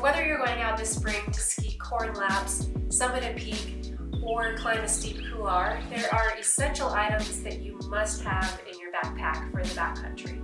whether you're going out this spring to ski corn laps, summit a peak, or climb a steep couloir, there are essential items that you must have in your backpack for the backcountry.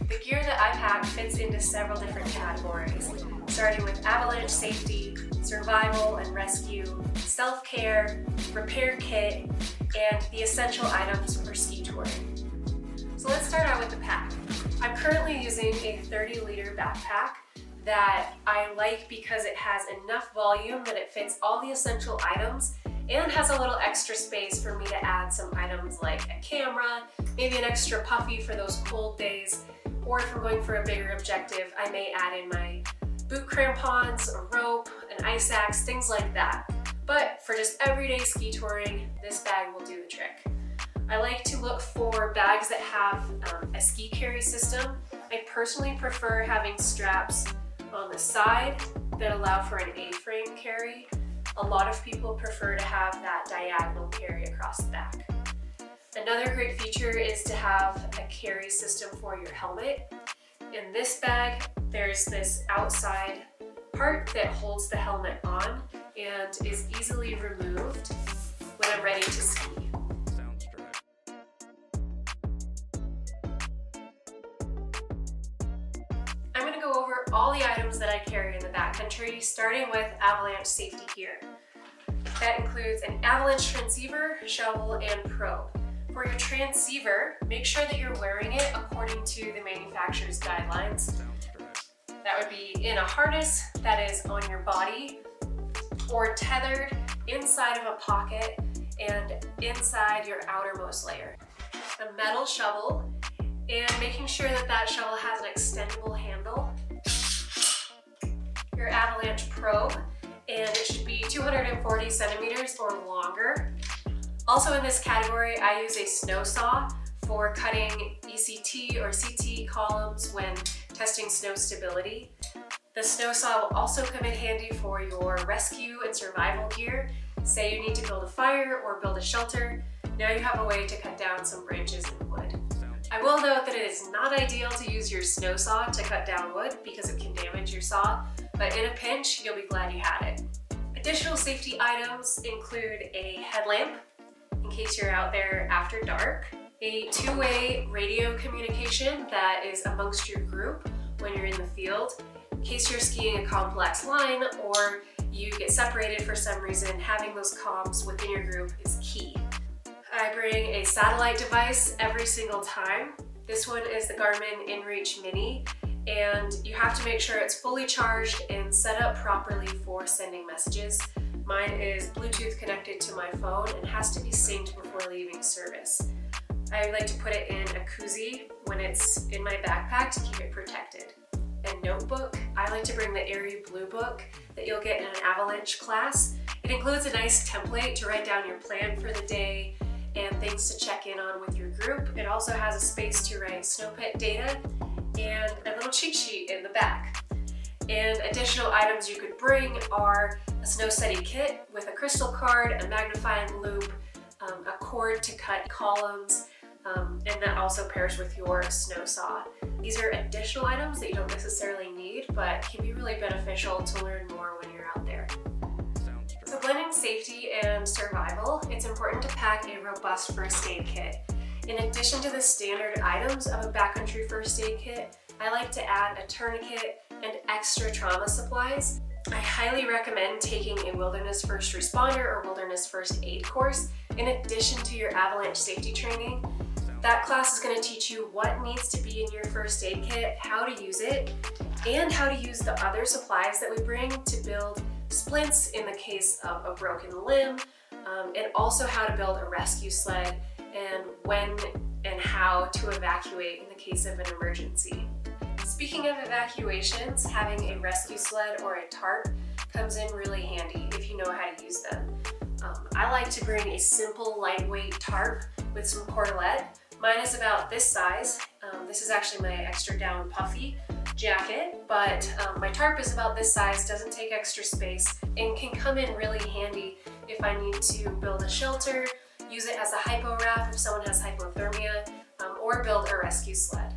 The gear that I pack fits into several different categories, starting with avalanche safety, survival and rescue, self-care, repair kit, and the essential items for ski touring. So let's start out with the pack. I'm currently using a 30-liter backpack that I like because it has enough volume that it fits all the essential items and has a little extra space for me to add some items like a camera, maybe an extra puffy for those cold days, or if I'm going for a bigger objective, I may add in my boot crampons, a rope, an ice axe, things like that. But for just everyday ski touring, this bag will do the trick. I like to look for bags that have a ski carry system. I personally prefer having straps on the side that allow for an A-frame carry. A lot of people prefer to have that diagonal carry across the back. Another great feature is to have a carry system for your helmet. In this bag, there's this outside part that holds the helmet on and is easily removed when I'm ready to ski. I'm going to go over all the items that I carry in the backcountry, starting with avalanche safety gear. That includes an avalanche transceiver, shovel, and probe. For your transceiver, make sure that you're wearing it according to the manufacturer's guidelines. That would be in a harness that is on your body or tethered inside of a pocket and inside your outermost layer. A metal shovel, and making sure that that shovel has an extendable handle. Your avalanche probe, and it should be 240 centimeters or longer. Also in this category, I use a snow saw for cutting ECT or CT columns when testing snow stability. The snow saw will also come in handy for your rescue and survival gear. Say you need to build a fire or build a shelter, now you have a way to cut down some branches and wood. I will note that it is not ideal to use your snow saw to cut down wood because it can damage your saw, but in a pinch, you'll be glad you had it. Additional safety items include a headlamp, in case you're out there after dark, a two-way radio communication that is amongst your group when you're in the field, in case you're skiing a complex line or you get separated for some reason, having those comms within your group is key. I bring a satellite device every single time. This one is the Garmin InReach Mini, and you have to make sure it's fully charged and set up properly for sending messages. Mine is Bluetooth connected to my phone and has to be synced before leaving service. I like to put it in a koozie when it's in my backpack to keep it protected. A notebook, I like to bring the Airy Blue book that you'll get in an avalanche class. It includes a nice template to write down your plan for the day and things to check in on with your group. It also has a space to write snow pit data and a little cheat sheet in the back. And additional items you could bring are a snow steady kit with a crystal card, a magnifying loupe, a cord to cut columns, and that also pairs with your snow saw. These are additional items that you don't necessarily need, but can be really beneficial to learn more when you're out there. So blending safety and survival, it's important to pack a robust first aid kit. In addition to the standard items of a backcountry first aid kit, I like to add a tourniquet and extra trauma supplies. I highly recommend taking a wilderness first responder or wilderness first aid course in addition to your avalanche safety training. That class is going to teach you what needs to be in your first aid kit, how to use it, and how to use the other supplies that we bring to build splints in the case of a broken limb, and also how to build a rescue sled and when and how to evacuate in the case of an emergency. Speaking of evacuations, having a rescue sled or a tarp comes in really handy if you know how to use them. I like to bring a simple lightweight tarp with some cordelette. Mine is about this size. This is actually my extra down puffy jacket, but my tarp is about this size, doesn't take extra space, and can come in really handy if I need to build a shelter, use it as a hypo wrap if someone has hypothermia, or build a rescue sled.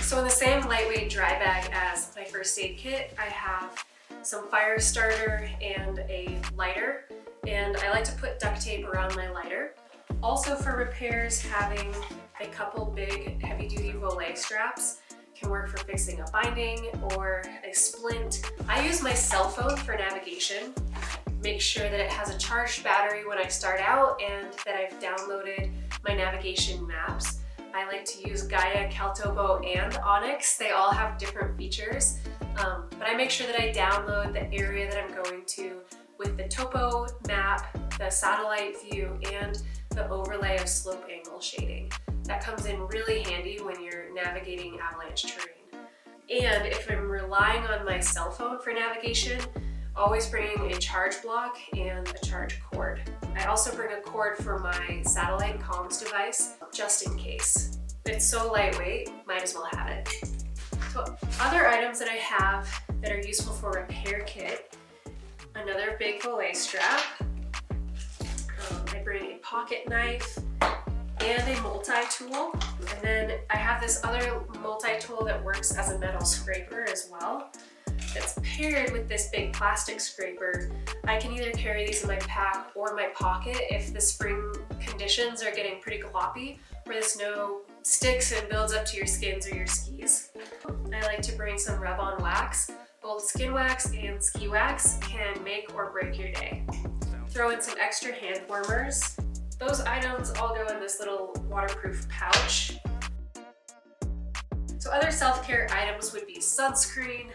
So in the same lightweight dry bag as my first aid kit, I have some fire starter and a lighter, and I like to put duct tape around my lighter. Also for repairs, having a couple big heavy-duty volet straps can work for fixing a binding or a splint. I use my cell phone for navigation. Make sure that it has a charged battery when I start out and that I've downloaded my navigation maps. I like to use Gaia, Caltobo, and Onyx. They all have different features, but I make sure that I download the area that I'm going to with the topo map, the satellite view, and the overlay of slope angle shading. That comes in really handy when you're navigating avalanche terrain. And if I'm relying on my cell phone for navigation, always bringing a charge block and a charge cord. I also bring a cord for my satellite comms device, just in case. It's so lightweight, might as well have it. So other items that I have that are useful for repair kit, another big volet strap. I bring a pocket knife and a multi-tool. And then I have this other multi-tool that works as a metal scraper as well. That's paired with this big plastic scraper. I can either carry these in my pack or my pocket if the spring conditions are getting pretty gloppy, where the snow sticks and builds up to your skins or your skis. I like to bring some rub-on wax. Both skin wax and ski wax can make or break your day. Throw in some extra hand warmers. Those items all go in this little waterproof pouch. So other self-care items would be sunscreen,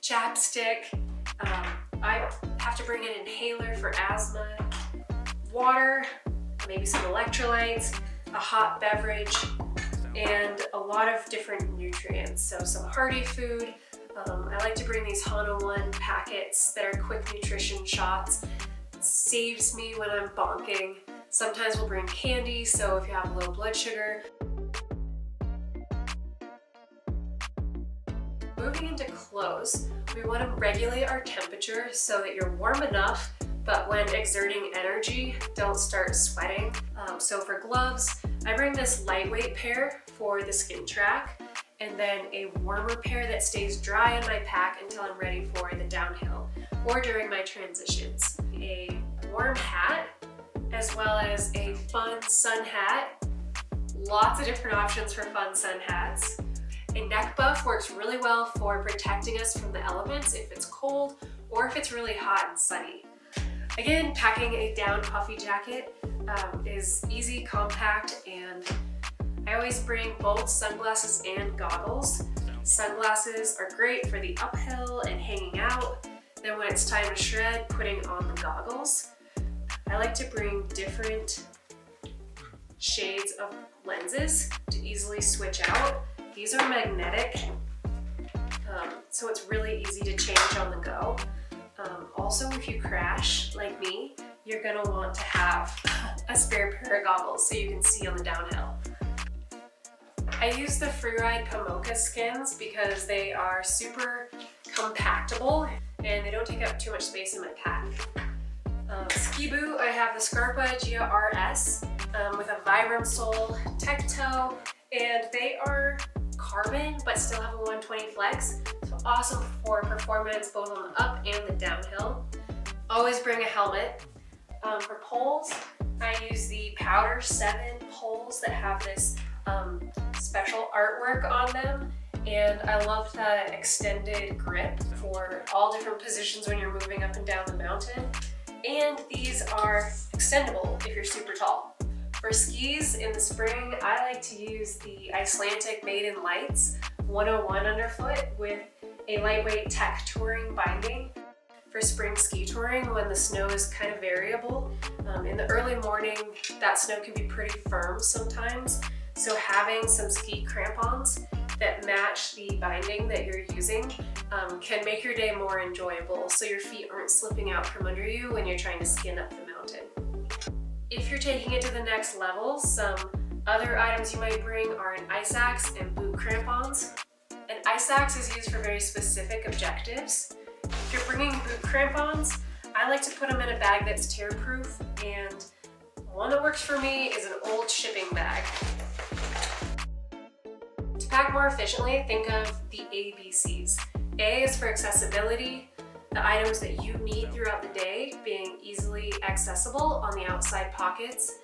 chapstick. I have to bring an inhaler for asthma, water, maybe some electrolytes, a hot beverage, and a lot of different nutrients. So some hearty food. I like to bring these Hana One packets that are quick nutrition shots. It saves me when I'm bonking. Sometimes we'll bring candy, so if you have low blood sugar. Moving into clothes, we want to regulate our temperature so that you're warm enough, but when exerting energy, don't start sweating. So for gloves, I bring this lightweight pair for the skin track, and then a warmer pair that stays dry in my pack until I'm ready for the downhill or during my transitions. A warm hat, as well as a fun sun hat. Lots of different options for fun sun hats. A neck buff works really well for protecting us from the elements if it's cold or if it's really hot and sunny. Again, packing a down puffy jacket is easy, compact, and I always bring both sunglasses and goggles. Sunglasses are great for the uphill and hanging out. Then when it's time to shred, putting on the goggles. I like to bring different shades of lenses to easily switch out. These are magnetic, so it's really easy to change on the go. Also, if you crash like me, you're gonna want to have a spare pair of goggles so you can see on the downhill. I use the Freeride Pomoka skins because they are super compactable and they don't take up too much space in my pack. Ski boot, I have the Scarpa Gia RS with a Vibram sole, tech toe, and they are carbon but still have a 120 flex, so awesome for performance both on the up and the downhill. Always bring a helmet. For poles, I use the Powder7 poles that have this special artwork on them, and I love the extended grip for all different positions when you're moving up and down the mountain. And these are extendable if you're super tall. For skis in the spring, I like to use the Icelandic Maiden Lights 101 underfoot with a lightweight tech touring binding. For spring ski touring, when the snow is kind of variable, in the early morning, that snow can be pretty firm sometimes. So having some ski crampons that match the binding that you're using can make your day more enjoyable so your feet aren't slipping out from under you when you're trying to skin up the mountain. If you're taking it to the next level, some other items you might bring are an ice axe and boot crampons. An ice axe is used for very specific objectives. If you're bringing boot crampons, I like to put them in a bag that's tear-proof, and one that works for me is an old shipping bag. To pack more efficiently, think of the ABCs. A is for accessibility, the items that you need throughout the day being easily accessible on the outside pockets,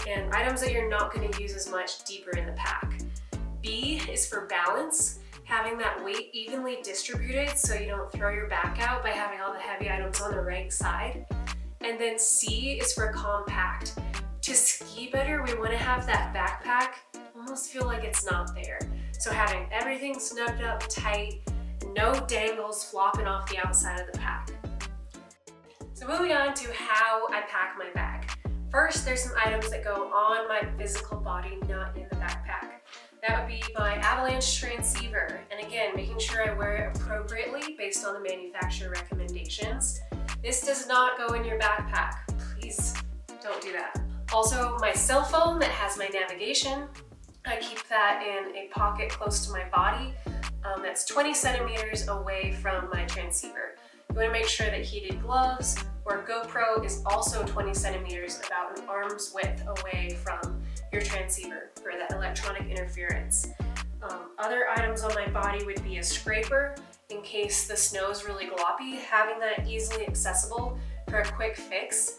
and items that you're not going to use as much deeper in the pack. B is for balance, having that weight evenly distributed so you don't throw your back out by having all the heavy items on the right side. And then C is for compact. To ski better, we want to have that backpack almost feel like it's not there. So having everything snugged up tight, no dangles flopping off the outside of the pack. So moving on to how I pack my bag. First, there's some items that go on my physical body, not in the backpack. That would be my Avalanche transceiver. And again, making sure I wear it appropriately based on the manufacturer recommendations. This does not go in your backpack. Please don't do that. Also, my cell phone that has my navigation. I keep that in a pocket close to my body. That's 20 centimeters away from my transceiver. You want to make sure that heated gloves or GoPro is also 20 centimeters, about an arm's width away from your transceiver for that electronic interference. Other items on my body would be a scraper in case the snow is really gloppy, having that easily accessible for a quick fix.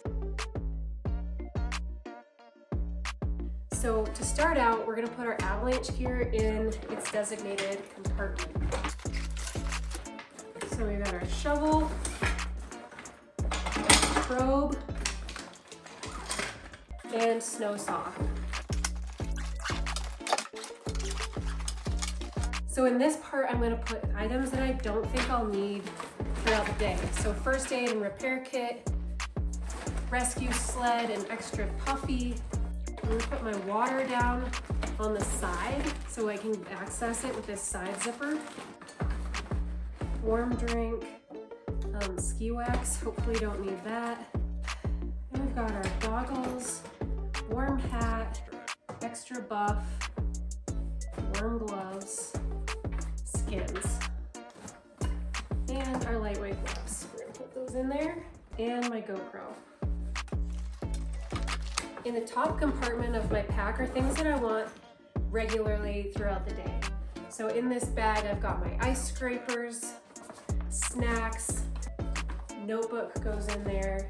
So to start out, we're going to put our Avalanche gear in its designated compartment. So we've got our shovel, probe, and snow saw. So in this part, I'm going to put items that I don't think I'll need throughout the day. So first aid and repair kit, rescue sled and extra puffy. I'm going to put my water down on the side so I can access it with this side zipper. Warm drink, ski wax, hopefully don't need that. And we've got our goggles, warm hat, extra buff, warm gloves, skins, and our lightweight gloves. We're gonna put those in there, and my GoPro. In the top compartment of my pack are things that I want regularly throughout the day. So in this bag, I've got my ice scrapers, snacks, notebook goes in there,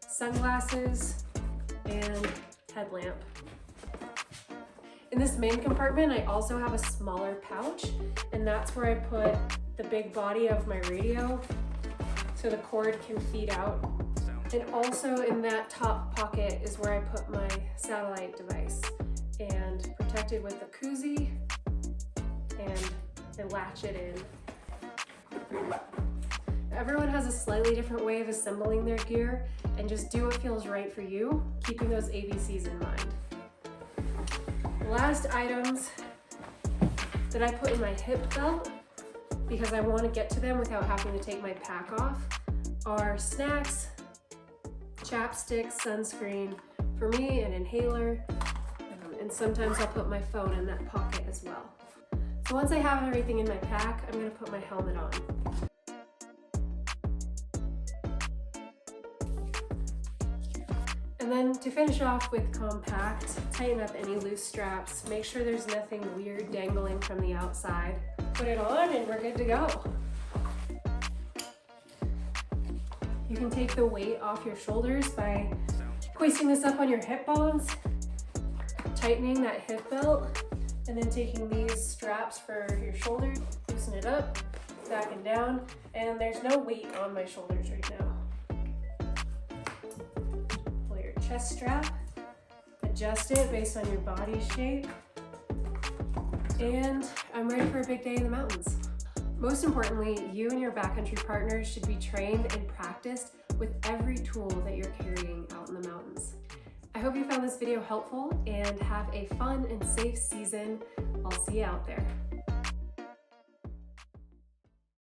sunglasses, and headlamp. In this main compartment, I also have a smaller pouch, and that's where I put the big body of my radio so the cord can feed out. And also in that top pocket is where I put my satellite device, and protected with a koozie, and I latch it in. Everyone has a slightly different way of assembling their gear, and just do what feels right for you, keeping those ABCs in mind. Last items that I put in my hip belt, because I want to get to them without having to take my pack off, are snacks, chapstick, sunscreen, for me an inhaler, and sometimes I'll put my phone in that pocket as well. So once I have everything in my pack, I'm going to put my helmet on. And then to finish off with compact, tighten up any loose straps, make sure there's nothing weird dangling from the outside. Put it on and we're good to go. You can take the weight off your shoulders by hoisting this up on your hip bones, tightening that hip belt, and then taking these straps for your shoulders, loosen it up, back and down, and there's no weight on my shoulders right now. Pull your chest strap, adjust it based on your body shape, and I'm ready for a big day in the mountains. Most importantly, you and your backcountry partners should be trained and practiced with every tool that you're carrying out in the mountains. I hope you found this video helpful and have a fun and safe season. I'll see you out there.